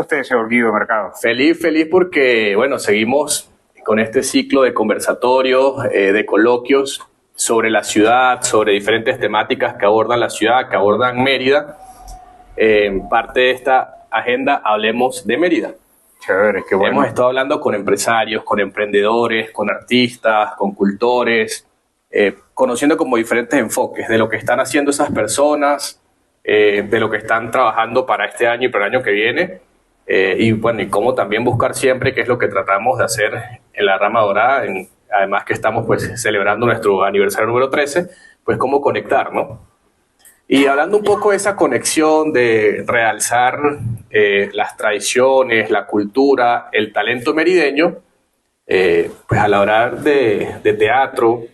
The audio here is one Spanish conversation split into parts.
usted, señor Guido Mercado? Feliz porque, bueno, seguimos con este ciclo de conversatorios, de coloquios sobre la ciudad, sobre diferentes temáticas que abordan la ciudad, que abordan Mérida. Parte de esta agenda, hablemos de Mérida. Chévere, qué bueno. Hemos estado hablando con empresarios, con emprendedores, con artistas, con cultores, conociendo como diferentes enfoques de lo que están haciendo esas personas, de lo que están trabajando para este año y para el año que viene, y bueno, y cómo también buscar siempre, que es lo que tratamos de hacer en la Rama Dorada, además que estamos pues celebrando nuestro aniversario número 13, pues cómo conectar, ¿no? Y hablando un poco de esa conexión, de realzar las tradiciones, la cultura, el talento merideño, pues al hablar de teatro,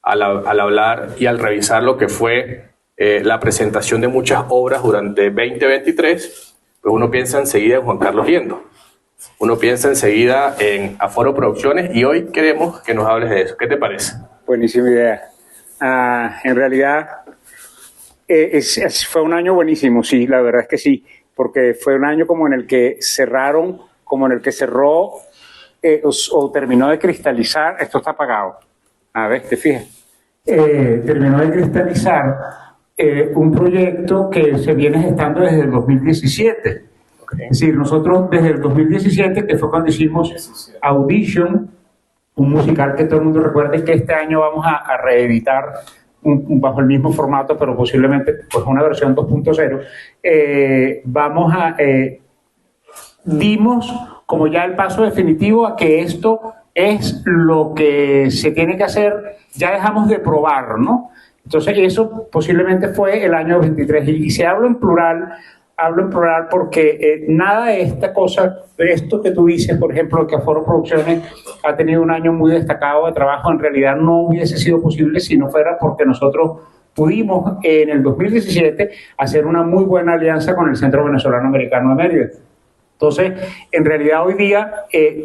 al hablar y al revisar lo que fue la presentación de muchas obras durante 2023, pues uno piensa enseguida en Juan Carlos Liendo. Uno piensa enseguida en Aforo Producciones y hoy queremos que nos hables de eso. ¿Qué te parece? Buenísima idea. En realidad, fue un año buenísimo, sí, la verdad es que sí, porque fue un año como en el que cerraron, como en el que cerró o terminó de cristalizar. Esto está apagado. A ver, te fijas. Terminó de cristalizar un proyecto que se viene gestando desde el 2017. Okay. Es decir, nosotros desde el 2017, que fue cuando hicimos Audition, un musical que todo el mundo recuerda, y que este año vamos a reeditar bajo el mismo formato, pero posiblemente pues una versión 2.0. Dimos como ya el paso definitivo a que esto es lo que se tiene que hacer, ya dejamos de probar, ¿no? Entonces eso posiblemente fue el año 23, y si hablo en plural porque nada de esta cosa, de esto que tú dices, por ejemplo, que Aforo Producciones ha tenido un año muy destacado de trabajo, en realidad no hubiese sido posible si no fuera porque nosotros pudimos en el 2017 hacer una muy buena alianza con el Centro Venezolano Americano de Mérida. Entonces, en realidad hoy día,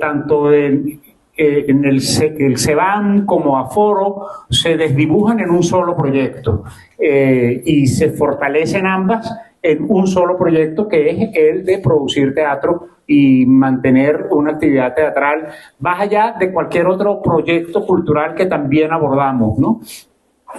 tanto en el CEBAM como Aforo se desdibujan en un solo proyecto y se fortalecen ambas en un solo proyecto, que es el de producir teatro y mantener una actividad teatral más allá de cualquier otro proyecto cultural que también abordamos, ¿no?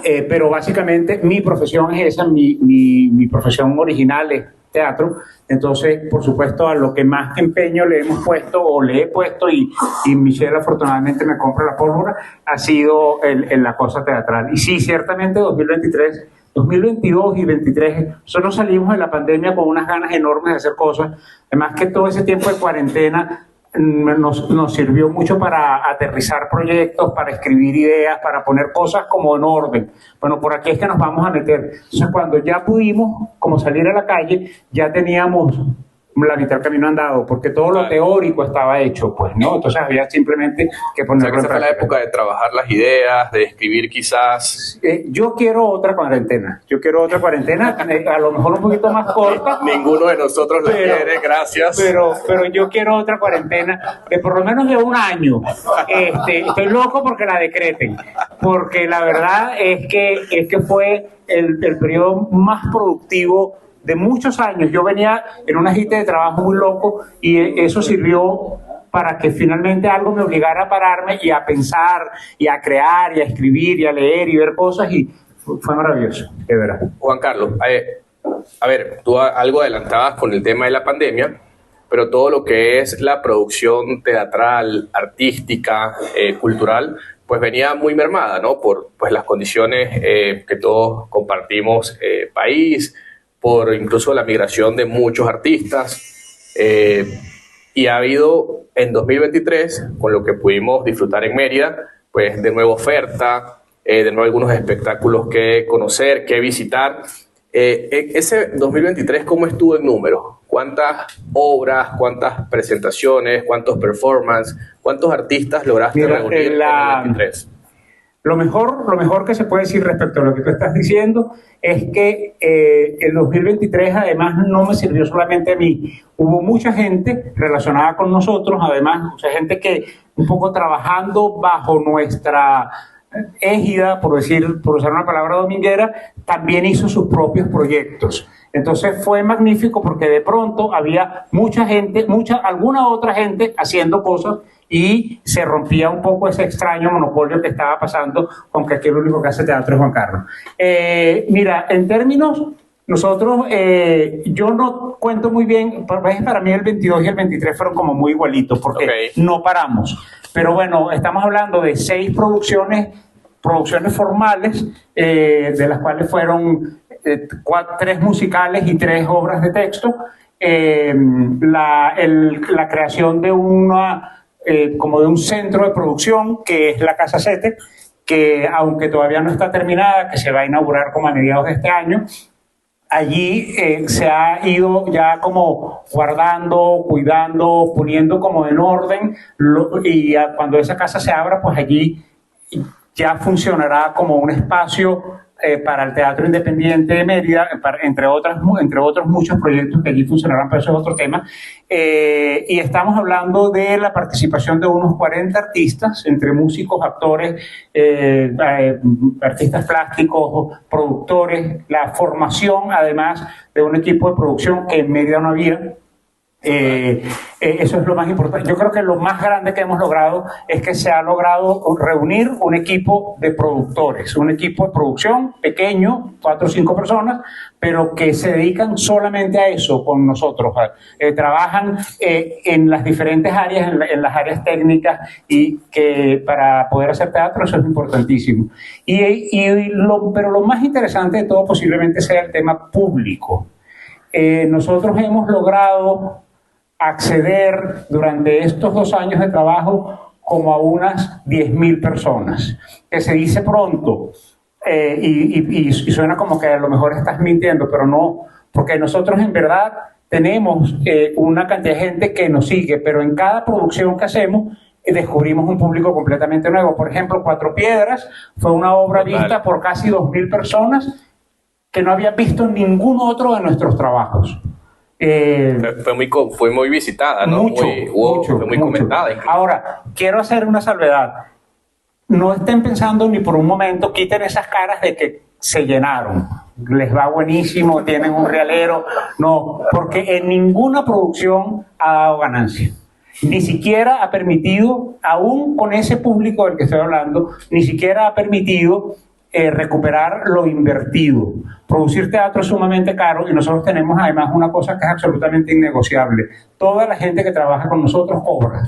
Pero básicamente mi profesión es esa, mi profesión original es teatro. Entonces, por supuesto, a lo que más empeño le he puesto y Michelle afortunadamente me compra la pólvora, ha sido en la cosa teatral. Y sí, ciertamente 2023, 2022 y 2023, nosotros salimos de la pandemia con unas ganas enormes de hacer cosas. Además que todo ese tiempo de cuarentena nos sirvió mucho para aterrizar proyectos, para escribir ideas, para poner cosas como en orden. Bueno, por aquí es que nos vamos a meter. Entonces, cuando ya pudimos como salir a la calle, ya teníamos la mitad del camino andado, porque todo lo teórico estaba hecho, pues, ¿no? Entonces había simplemente que ponerlo en práctica. Esa fue la época de trabajar las ideas, de escribir quizás. Yo quiero otra cuarentena, a lo mejor un poquito más corta. Ninguno de nosotros lo quiere, gracias. Pero yo quiero otra cuarentena de por lo menos de un año. Estoy loco porque la decreten, porque la verdad es que fue el periodo más productivo de muchos años. Yo venía en una agite de trabajo muy loco y eso sirvió para que finalmente algo me obligara a pararme y a pensar y a crear y a escribir y a leer y ver cosas, y fue maravilloso, de verdad. Juan Carlos, a ver, tú algo adelantabas con el tema de la pandemia, pero todo lo que es la producción teatral, artística, cultural, pues venía muy mermada, ¿no? Por pues las condiciones que todos compartimos, país, por incluso la migración de muchos artistas, y ha habido en 2023, con lo que pudimos disfrutar en Mérida, pues de nuevo oferta, de nuevo algunos espectáculos que conocer, que visitar. Ese 2023, ¿cómo estuvo en números? ¿Cuántas obras, cuántas presentaciones, cuántos performances, cuántos artistas lograste reunir en 2023? Lo mejor que se puede decir respecto a lo que tú estás diciendo es que el 2023 además no me sirvió solamente a mí. Hubo mucha gente relacionada con nosotros, además mucha gente que un poco trabajando bajo nuestra Égida, por usar una palabra dominguera, también hizo sus propios proyectos. Entonces fue magnífico porque de pronto había mucha gente, alguna otra gente haciendo cosas y se rompía un poco ese extraño monopolio que estaba pasando con que aquí el único que hace teatro es Juan Carlos. Mira, en términos, nosotros, yo no cuento muy bien, para mí el 22 y el 23 fueron como muy igualitos porque no paramos. Pero bueno, estamos hablando de 6 producciones formales, de las cuales fueron 3 musicales y 3 obras de texto. La creación de como de un centro de producción que es la Casa Sete, que aunque todavía no está terminada, que se va a inaugurar como a mediados de este año. Allí se ha ido ya como guardando, cuidando, poniendo como en orden, y cuando esa casa se abra, pues allí ya funcionará como un espacio para el Teatro Independiente de Mérida, entre otros muchos proyectos que allí funcionarán, pero eso es otro tema. Y estamos hablando de la participación de unos 40 artistas, entre músicos, actores, artistas plásticos, productores, la formación además de un equipo de producción que en Mérida no había. Eso es lo más importante. Yo creo que lo más grande que hemos logrado es que se ha logrado reunir un equipo de productores, un equipo de producción pequeño, 4 o 5 personas, pero que se dedican solamente a eso con nosotros. Trabajan en las diferentes áreas, en las áreas técnicas, y que para poder hacer teatro eso es importantísimo. Pero lo más interesante de todo posiblemente sea el tema público. Nosotros hemos logrado acceder durante estos 2 años de trabajo como a unas 10.000 personas, que se dice pronto, y suena como que a lo mejor estás mintiendo, pero no, porque nosotros en verdad tenemos una cantidad de gente que nos sigue, pero en cada producción que hacemos descubrimos un público completamente nuevo. Por ejemplo, Cuatro Piedras fue una obra vista por casi 2.000 personas que no había visto ningún otro de nuestros trabajos. Fue muy visitada, ¿no? Fue muy comentada. Incluso. Ahora, quiero hacer una salvedad. No estén pensando ni por un momento, quiten esas caras de que se llenaron, les va buenísimo, tienen un realero. No, porque en ninguna producción ha dado ganancia. Ni siquiera ha permitido, aún con ese público del que estoy hablando, ni siquiera ha permitido recuperar lo invertido. Producir teatro es sumamente caro y nosotros tenemos además una cosa que es absolutamente innegociable. Toda la gente que trabaja con nosotros cobra.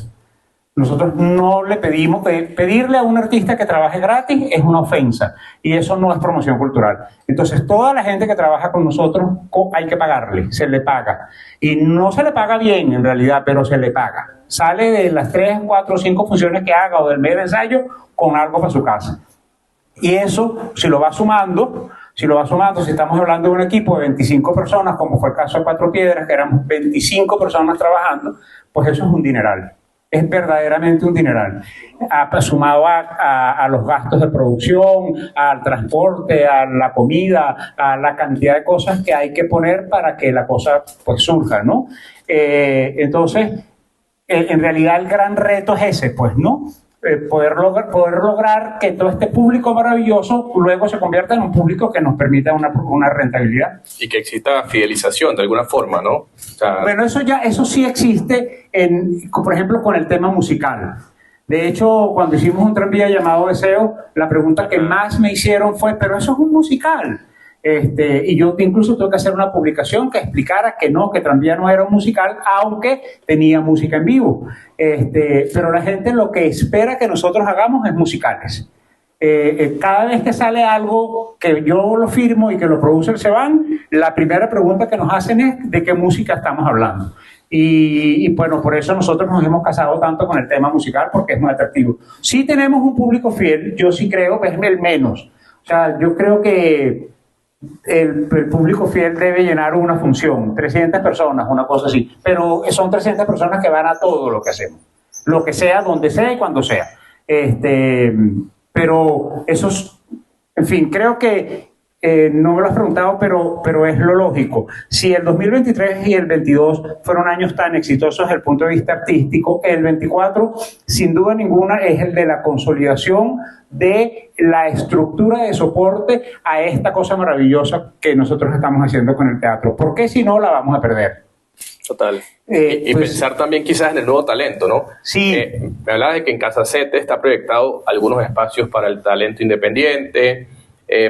Nosotros no le pedimos, pedirle a un artista que trabaje gratis es una ofensa y eso no es promoción cultural. Entonces toda la gente que trabaja con nosotros hay que pagarle, se le paga. Y no se le paga bien en realidad, pero se le paga. Sale de las 3, 4, 5 funciones que haga o del medio ensayo con algo para su casa. Y eso, si lo va sumando, si estamos hablando de un equipo de 25 personas, como fue el caso de Cuatro Piedras, que éramos 25 personas trabajando, pues eso es un dineral. Es verdaderamente un dineral. Sumado a los gastos de producción, al transporte, a la comida, a la cantidad de cosas que hay que poner para que la cosa pues surja, ¿no? Entonces, en realidad el gran reto es ese, pues, ¿no? Poder lograr que todo este público maravilloso luego se convierta en un público que nos permita una rentabilidad. Y que exista fidelización de alguna forma, ¿no? O sea, bueno, eso sí existe, por ejemplo, con el tema musical. De hecho, cuando hicimos un tranvía llamado Deseo, la pregunta que más me hicieron fue, pero eso es un musical. Y yo incluso tuve que hacer una publicación que explicara que no, que Tranvía no era un musical, aunque tenía música en vivo. Pero la gente lo que espera que nosotros hagamos es musicales. Cada vez que sale algo que yo lo firmo y que lo produce el Ceban, la primera pregunta que nos hacen es de qué música estamos hablando. Y bueno, por eso nosotros nos hemos casado tanto con el tema musical, porque es muy atractivo. Sí tenemos un público fiel, yo sí creo que es el menos. O sea, yo creo que el público fiel debe llenar una función, 300 personas, una cosa así, pero son 300 personas que van a todo lo que hacemos, lo que sea, donde sea y cuando sea. Pero eso es, en fin, creo que No me lo has preguntado, pero es lo lógico. Si el 2023 y el 22 fueron años tan exitosos desde el punto de vista artístico, el 24, sin duda ninguna, es el de la consolidación de la estructura de soporte a esta cosa maravillosa que nosotros estamos haciendo con el teatro. Porque si no, la vamos a perder. Total. Y pues, pensar también quizás en el nuevo talento, ¿no? Sí. Me hablaba de que en Casacete está proyectado algunos espacios para el talento independiente,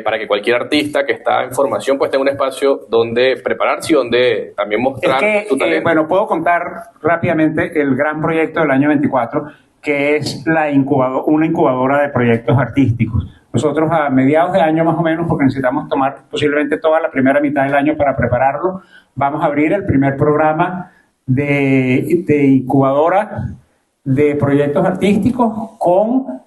para que cualquier artista que está en formación pues tenga un espacio donde prepararse y donde también mostrar su talento. Bueno, puedo contar rápidamente el gran proyecto del año 24, que es una incubadora de proyectos artísticos. Nosotros a mediados de año más o menos, porque necesitamos tomar posiblemente toda la primera mitad del año para prepararlo, vamos a abrir el primer programa de incubadora de proyectos artísticos con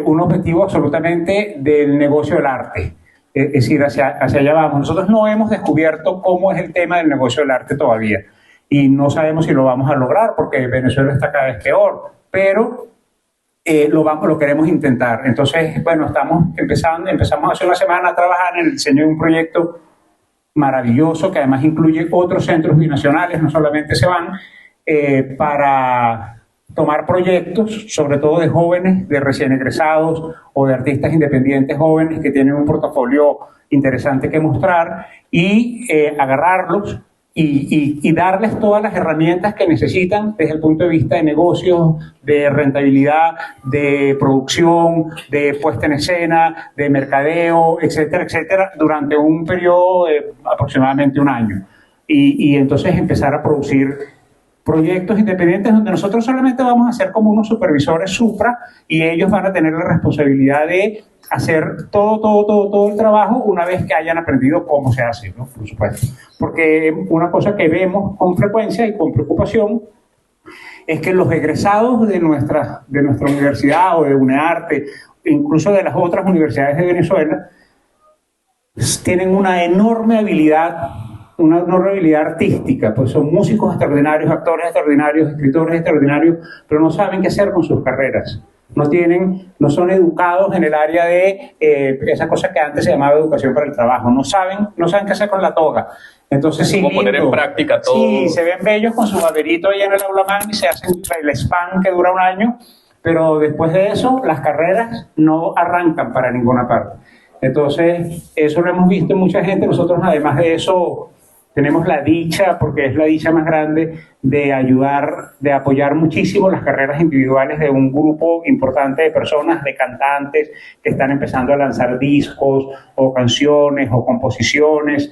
un objetivo absolutamente del negocio del arte. Es decir, hacia allá vamos. Nosotros no hemos descubierto cómo es el tema del negocio del arte todavía y no sabemos si lo vamos a lograr porque Venezuela está cada vez peor, pero lo queremos intentar. Entonces, bueno, empezamos hace una semana a trabajar en el diseño de un proyecto maravilloso que además incluye otros centros binacionales, no solamente se van, para tomar proyectos, sobre todo de jóvenes, de recién egresados o de artistas independientes jóvenes que tienen un portafolio interesante que mostrar y agarrarlos y darles todas las herramientas que necesitan desde el punto de vista de negocios, de rentabilidad, de producción, de puesta en escena, de mercadeo, etcétera, etcétera, durante un periodo de aproximadamente un año. Y entonces empezar a producir proyectos independientes donde nosotros solamente vamos a ser como unos supervisores supra y ellos van a tener la responsabilidad de hacer todo el trabajo una vez que hayan aprendido cómo se hace, ¿no? Por supuesto. Porque una cosa que vemos con frecuencia y con preocupación es que los egresados de nuestra universidad o de UNEARTE, incluso de las otras universidades de Venezuela, tienen una enorme habilidad artística, pues son músicos extraordinarios, actores extraordinarios, escritores extraordinarios, pero no saben qué hacer con sus carreras. No son educados en el área de esa cosa que antes se llamaba educación para el trabajo. No saben qué hacer con la toga. Entonces, sí, poner en práctica todo. Sí, se ven bellos con su baberito ahí en el aula magna y se hacen el spam que dura un año, pero después de eso, las carreras no arrancan para ninguna parte. Entonces, eso lo hemos visto en mucha gente. Nosotros, además de eso, tenemos la dicha, porque es la dicha más grande, de apoyar muchísimo las carreras individuales de un grupo importante de personas, de cantantes que están empezando a lanzar discos o canciones o composiciones.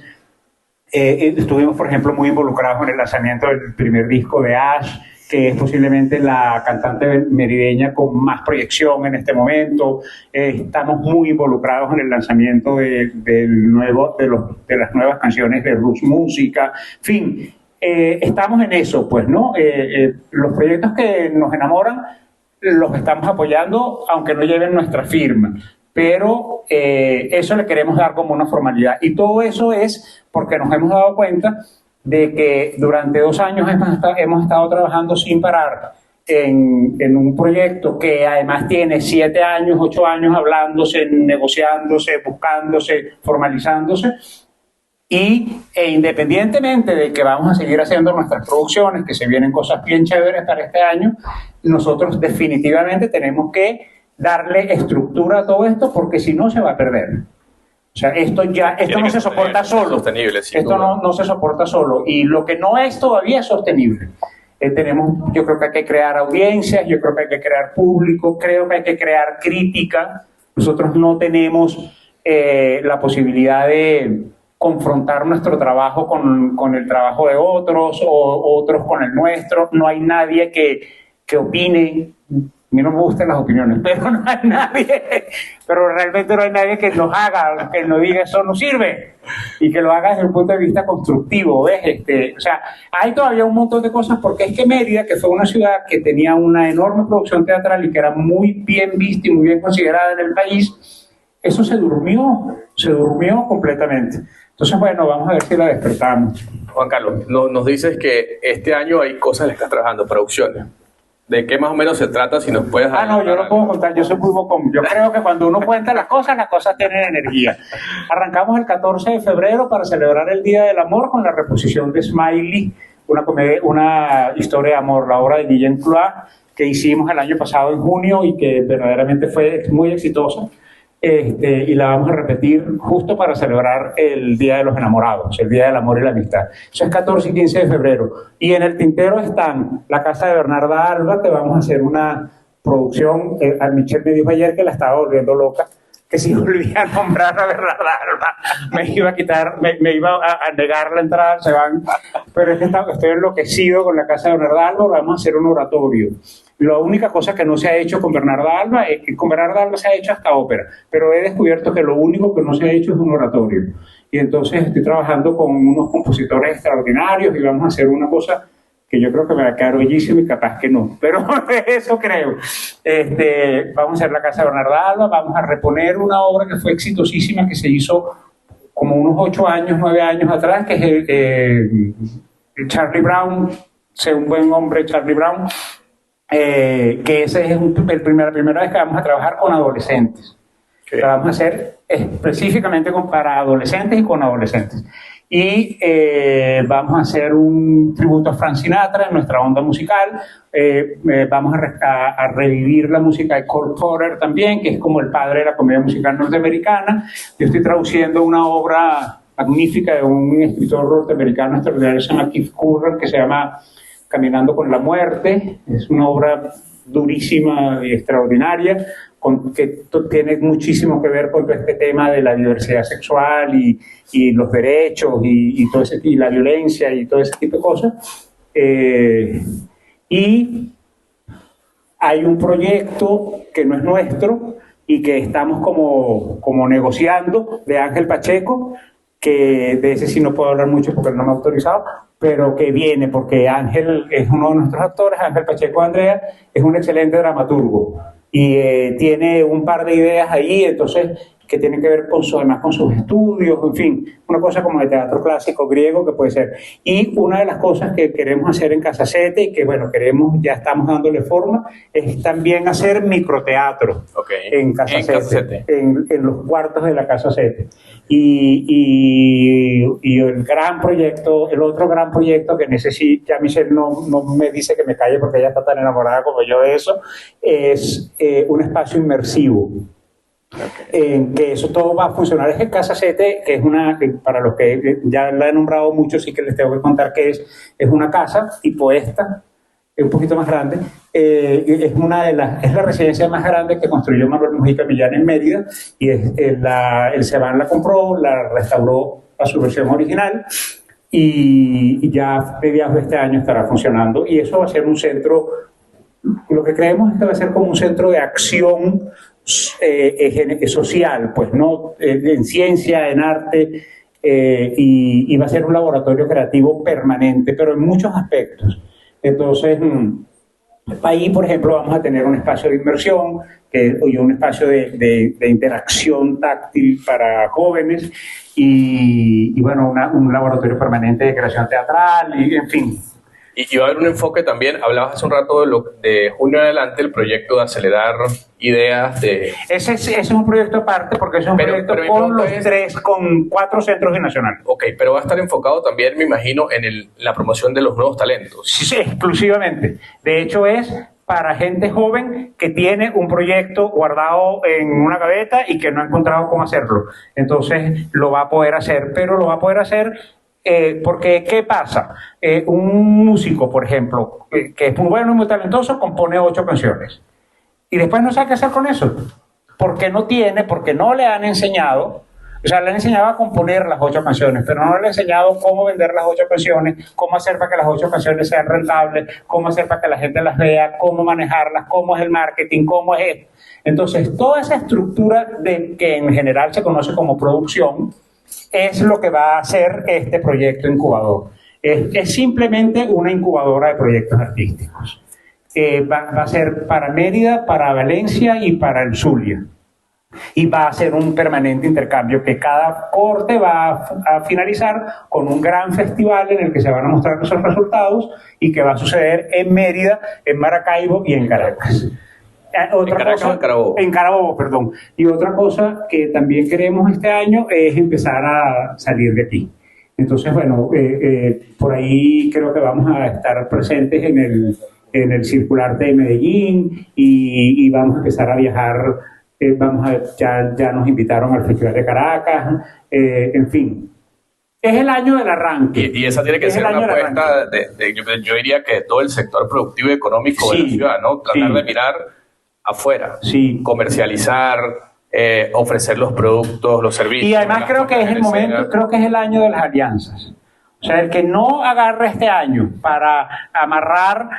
Estuvimos, por ejemplo, muy involucrados en el lanzamiento del primer disco de Ash, que es posiblemente la cantante merideña con más proyección en este momento. Estamos muy involucrados en el lanzamiento de las nuevas canciones de Roots Música. En fin, estamos en eso, pues, ¿no? Los proyectos que nos enamoran los estamos apoyando, aunque no lleven nuestra firma. Pero eso le queremos dar como una formalidad. Y todo eso es porque nos hemos dado cuenta de que durante 2 años hemos estado trabajando sin parar en un proyecto que además tiene 7 años, 8 años hablándose, negociándose, buscándose, formalizándose. E independientemente de que vamos a seguir haciendo nuestras producciones, que se vienen cosas bien chéveres para este año, nosotros definitivamente tenemos que darle estructura a todo esto porque si no se va a perder. O sea, esto no se soporta solo. Esto no se soporta solo. Y lo que no es todavía es sostenible. Yo creo que hay que crear audiencias, yo creo que hay que crear público, creo que hay que crear crítica. Nosotros no tenemos la posibilidad de confrontar nuestro trabajo con el trabajo de otros o otros con el nuestro. No hay nadie que opine. A mí no me gustan las opiniones, pero no hay nadie, pero realmente no hay nadie que nos haga, que nos diga eso no sirve y que lo haga desde un punto de vista constructivo, ¿ves? O sea, hay todavía un montón de cosas porque es que Mérida, que fue una ciudad que tenía una enorme producción teatral y que era muy bien vista y muy bien considerada en el país, eso se durmió completamente. Entonces, bueno, vamos a ver si la despertamos. Juan Carlos, nos dices que este año hay cosas en las que estás trabajando, producciones. ¿De qué más o menos se trata? Si nos puedes No, yo lo puedo contar, yo soy muy bocón. Yo creo que cuando uno cuenta las cosas tienen energía. Arrancamos el 14 de febrero para celebrar el Día del Amor con la reposición de Smiley, una historia de amor, la obra de Guillaume Cloix, que hicimos el año pasado en junio y que verdaderamente fue muy exitosa. Y la vamos a repetir justo para celebrar el Día de los Enamorados, el Día del Amor y la Amistad. Eso es 14 y 15 de febrero. Y en el tintero están la casa de Bernarda Alba, que vamos a hacer una producción. A Michelle me dijo ayer que la estaba volviendo loca, que si volvía a nombrar a Bernarda Alba me iba a quitar, me iba a negar la entrada, se van. Pero es que estoy enloquecido con la casa de Bernarda Alba, vamos a hacer un oratorio. La única cosa que no se ha hecho con Bernarda Alba es que con Bernarda Alba se ha hecho hasta ópera, pero he descubierto que lo único que no se ha hecho es un oratorio. Y entonces estoy trabajando con unos compositores extraordinarios y vamos a hacer una cosa que yo creo que me va a quedar bellísimo y capaz que no, pero eso creo. Vamos a hacer la casa de Bernarda Alba, vamos a reponer una obra que fue exitosísima, que se hizo como unos 8 años, 9 años atrás, que es Charlie Brown, sé un buen hombre, Charlie Brown, que ese es la primera vez que vamos a trabajar con adolescentes. Okay. La vamos a hacer específicamente para adolescentes y con adolescentes. Y vamos a hacer un tributo a Frank Sinatra en nuestra onda musical. Vamos a revivir la música de Cole Porter también, que es como el padre de la comedia musical norteamericana. Yo estoy traduciendo una obra magnífica de un escritor norteamericano extraordinario, se llama Keith Curran, que se llama Caminando con la Muerte. Es una obra durísima y extraordinaria, que tiene muchísimo que ver con este tema de la diversidad sexual y los derechos y todo ese, y la violencia y todo ese tipo de cosas. Y hay un proyecto que no es nuestro y que estamos como negociando, de Ángel Pacheco, que de ese sí no puedo hablar mucho porque no me ha autorizado, pero que viene porque Ángel es uno de nuestros actores. Ángel Pacheco Andrea es un excelente dramaturgo y tiene un par de ideas ahí, entonces, que tienen que ver además con sus estudios, en fin, una cosa como de teatro clásico griego que puede ser. Y una de las cosas que queremos hacer en Casa Sete, y que bueno, ya estamos dándole forma, es también hacer microteatro. Okay. En Casa Sete, en los cuartos de la Casa Sete. Y el gran proyecto, el otro gran proyecto que necesito, ya Michelle no me dice que me calle porque ella está tan enamorada como yo de eso, es un espacio inmersivo. Okay. Que eso todo va a funcionar. Es en Casa Sete, que es para los que ya la he nombrado mucho, sí que les tengo que contar que es una casa tipo esta, es un poquito más grande. Es la residencia más grande que construyó Manuel Mujica Millán en Mérida, y el Ceban la compró, la restauró a su versión original, y ya mediados de este año estará funcionando. Y eso va a ser un centro, lo que creemos es que va a ser como un centro de acción social, pues no en ciencia, en arte, y va a ser un laboratorio creativo permanente, pero en muchos aspectos. Entonces, ahí, por ejemplo, vamos a tener un espacio de inmersión y un espacio de interacción táctil para jóvenes y bueno, un laboratorio permanente de creación teatral, y en fin. Y va a haber un enfoque también, hablabas hace un rato de junio en adelante, el proyecto de acelerar ideas de... Ese es un proyecto aparte, porque es un proyecto con 4 centros binacionales. Ok, pero va a estar enfocado también, me imagino, en la promoción de los nuevos talentos. Sí, exclusivamente. De hecho, es para gente joven que tiene un proyecto guardado en una gaveta y que no ha encontrado cómo hacerlo. Entonces, lo va a poder hacer, pero lo va a poder hacer... porque, ¿qué pasa? Un músico, por ejemplo, que es muy bueno y muy talentoso, compone 8 canciones. Y después no sabe qué hacer con eso. Porque no le han enseñado, o sea, le han enseñado a componer las 8 canciones, pero no le han enseñado cómo vender las 8 canciones, cómo hacer para que las 8 canciones sean rentables, cómo hacer para que la gente las vea, cómo manejarlas, cómo es el marketing, cómo es esto. Entonces, toda esa estructura que en general se conoce como producción, es lo que va a hacer este proyecto incubador. Es simplemente una incubadora de proyectos artísticos. Va a ser para Mérida, para Valencia y para el Zulia. Y va a ser un permanente intercambio que cada corte va a finalizar con un gran festival en el que se van a mostrar esos resultados y que va a suceder en Mérida, en Maracaibo y en Caracas. ¿En Caracas o en Carabobo? En Carabobo, perdón. Y otra cosa que también queremos este año es empezar a salir de aquí. Entonces, bueno, por ahí creo que vamos a estar presentes en el Circularte de Medellín y vamos a empezar a viajar. Ya nos invitaron al Festival de Caracas, en fin. Es el año del arranque. Y esa tiene que ser una apuesta yo diría que de todo el sector productivo y económico de la ciudad, ¿no? Tratar de mirar afuera, comercializar, ofrecer los productos, los servicios. Y además creo que es el momento, creo que es el año de las alianzas. O sea, el que no agarre este año para amarrar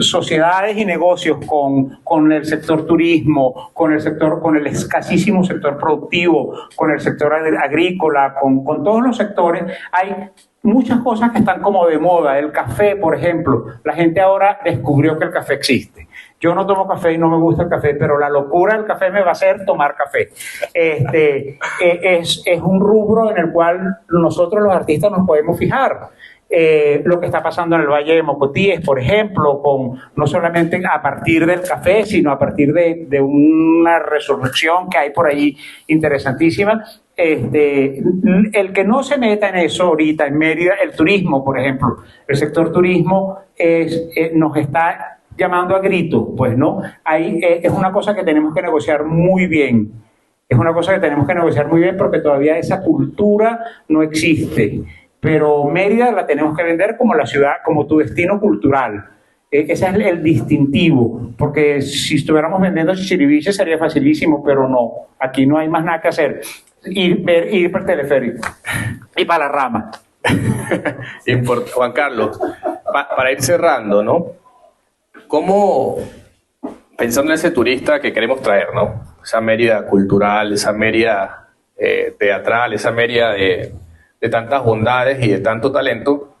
sociedades y negocios con el sector turismo, con el escasísimo sector productivo, con el sector agrícola, con todos los sectores, hay muchas cosas que están como de moda. El café, por ejemplo, la gente ahora descubrió que el café existe. Yo no tomo café y no me gusta el café, pero la locura del café me va a hacer tomar café. Es un rubro en el cual nosotros los artistas nos podemos fijar. Lo que está pasando en el Valle de Mocotíes, por ejemplo, no solamente a partir del café, sino a partir de una resurrección que hay por ahí interesantísima. El que no se meta en eso ahorita, en Mérida, el turismo, por ejemplo, el sector turismo nos está llamando a grito, pues, ¿no? Es una cosa que tenemos que negociar muy bien. Es una cosa que tenemos que negociar muy bien porque todavía esa cultura no existe. Pero Mérida la tenemos que vender como la ciudad, como tu destino cultural. Ese es el distintivo, porque si estuviéramos vendiendo chichiriviche sería facilísimo, pero no, aquí no hay más nada que hacer. Ir para el teleférico y para la rama. Juan Carlos, para ir cerrando, ¿no? ¿Cómo, pensando en ese turista que queremos traer, ¿no? Esa Mérida cultural, esa Mérida teatral, esa Mérida de tantas bondades y de tanto talento,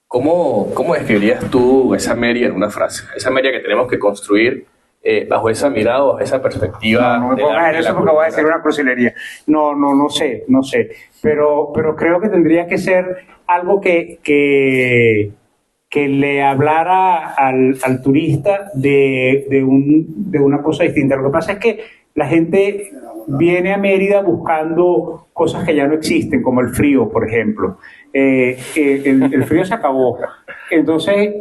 ¿cómo describirías tú esa Mérida en una frase? Esa Mérida que tenemos que construir bajo esa mirada, bajo esa perspectiva. No me pongas en eso porque voy a decir una crucilería. No sé. Pero creo que tendría que ser algo que le hablara al turista de una cosa distinta. Lo que pasa es que la gente viene a Mérida buscando cosas que ya no existen, como el frío, por ejemplo. El frío se acabó. Entonces,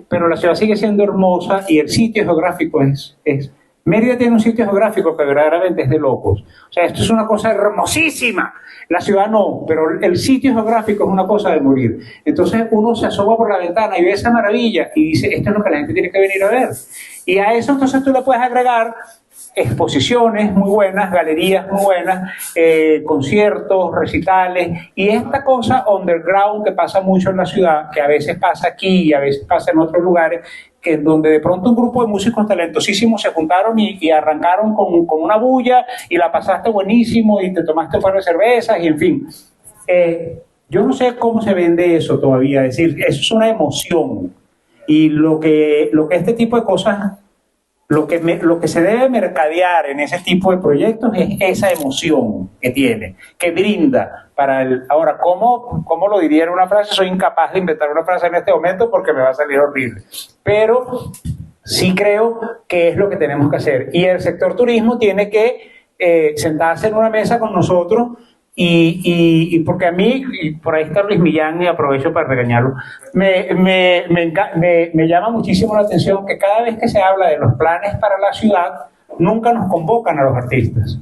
pero la ciudad sigue siendo hermosa y el sitio geográfico es Mérida tiene un sitio geográfico que verdaderamente es de locos. O sea, esto es una cosa hermosísima. La ciudad no, pero el sitio geográfico es una cosa de morir. Entonces uno se asoma por la ventana y ve esa maravilla y dice, esto es lo que la gente tiene que venir a ver. Y a eso entonces tú le puedes agregar exposiciones muy buenas, galerías muy buenas, conciertos, recitales, y esta cosa underground que pasa mucho en la ciudad, que a veces pasa aquí y a veces pasa en otros lugares, que donde de pronto un grupo de músicos talentosísimos se juntaron y arrancaron con una bulla y la pasaste buenísimo y te tomaste un par de cervezas y en fin. Yo no sé cómo se vende eso todavía, es decir, eso es una emoción y lo que este tipo de cosas, lo que se debe mercadear en ese tipo de proyectos es esa emoción que tiene, que brinda para el... Ahora, ¿cómo lo diría en una frase? Soy incapaz de inventar una frase en este momento porque me va a salir horrible. Pero sí creo que es lo que tenemos que hacer. Y el sector turismo tiene que sentarse en una mesa con nosotros y porque a mí, y por ahí está Luis Millán y aprovecho para regañarlo, me llama muchísimo la atención que cada vez que se habla de los planes para la ciudad, nunca nos convocan a los artistas,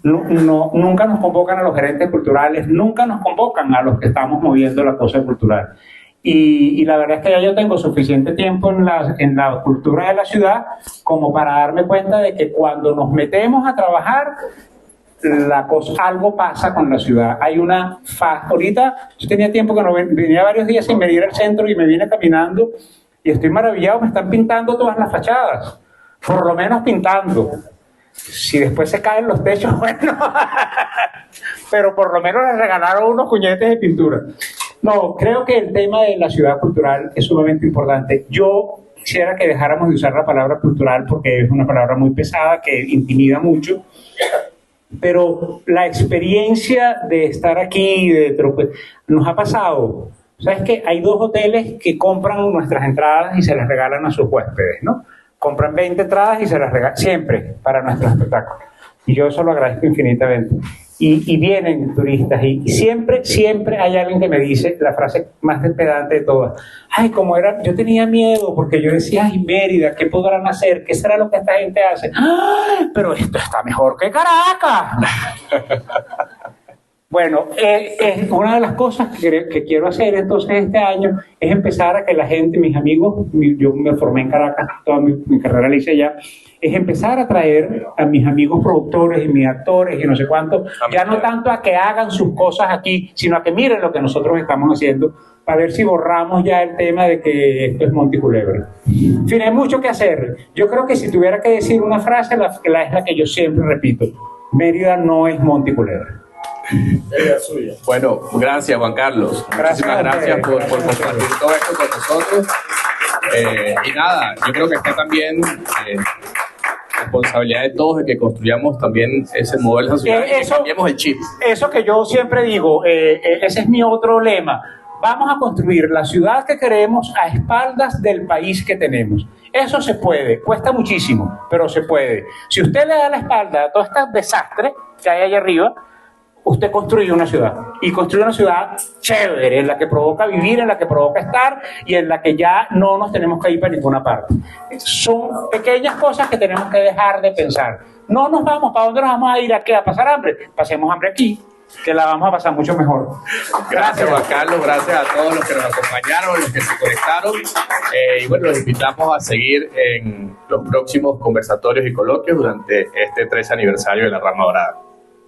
nunca nos convocan a los gerentes culturales, nunca nos convocan a los que estamos moviendo la cosa cultural. Y la verdad es que ya yo tengo suficiente tiempo en la cultura de la ciudad como para darme cuenta de que cuando nos metemos a trabajar, algo pasa con la ciudad. Hay una ahorita yo tenía tiempo que no venía varios días sin venir al centro y me vine caminando y estoy maravillado, me están pintando todas las fachadas, por lo menos pintando. Si después se caen los techos, bueno, pero por lo menos les regalaron unos cuñetes de pintura. No, creo que el tema de la ciudad cultural es sumamente importante. Yo quisiera que dejáramos de usar la palabra cultural porque es una palabra muy pesada que intimida mucho. pero la experiencia de estar aquí, nos ha pasado. ¿Sabes qué? Hay 2 hoteles que compran nuestras entradas y se las regalan a sus huéspedes, ¿no? Compran 20 entradas y se las regalan siempre para nuestros espectáculos. Y yo eso lo agradezco infinitamente. Y vienen turistas y siempre hay alguien que me dice la frase más pedante de todas. Ay, como era, yo tenía miedo porque yo decía, ay, Mérida, ¿qué podrán hacer? ¿Qué será lo que esta gente hace? ¡Ay, pero esto está mejor que Caracas! Bueno, una de las cosas que quiero hacer entonces este año es empezar a que la gente, mis amigos, yo me formé en Caracas, toda mi carrera la hice allá, es empezar a traer a mis amigos productores y mis actores y no sé cuánto, ya no tanto a que hagan sus cosas aquí, sino a que miren lo que nosotros estamos haciendo, para ver si borramos ya el tema de que esto es Monte y Culebra. En fin, hay mucho que hacer. Yo creo que si tuviera que decir una frase, es la que yo siempre repito: Mérida no es Monte y Culebra. Bueno, gracias Juan Carlos. Muchísimas gracias por compartir todo esto con nosotros. Y nada, yo creo que está también responsabilidad de todos de que construyamos también ese modelo de sociedad y que cambiemos el chip. Eso que yo siempre digo, ese es mi otro lema. Vamos a construir la ciudad que queremos a espaldas del país que tenemos. Eso se puede, cuesta muchísimo, pero se puede. Si usted le da la espalda a todo este desastre que hay allá arriba, usted construye una ciudad, y construye una ciudad chévere, en la que provoca vivir, en la que provoca estar, y en la que ya no nos tenemos que ir para ninguna parte. Son pequeñas cosas que tenemos que dejar de pensar. No nos vamos, ¿para dónde nos vamos a ir? ¿A qué? ¿A pasar hambre? Pasemos hambre aquí, que la vamos a pasar mucho mejor. Gracias Juan Carlos, gracias a todos los que nos acompañaron, los que se conectaron, y bueno, los invitamos a seguir en los próximos conversatorios y coloquios durante este 13 aniversario de La Rama Dorada.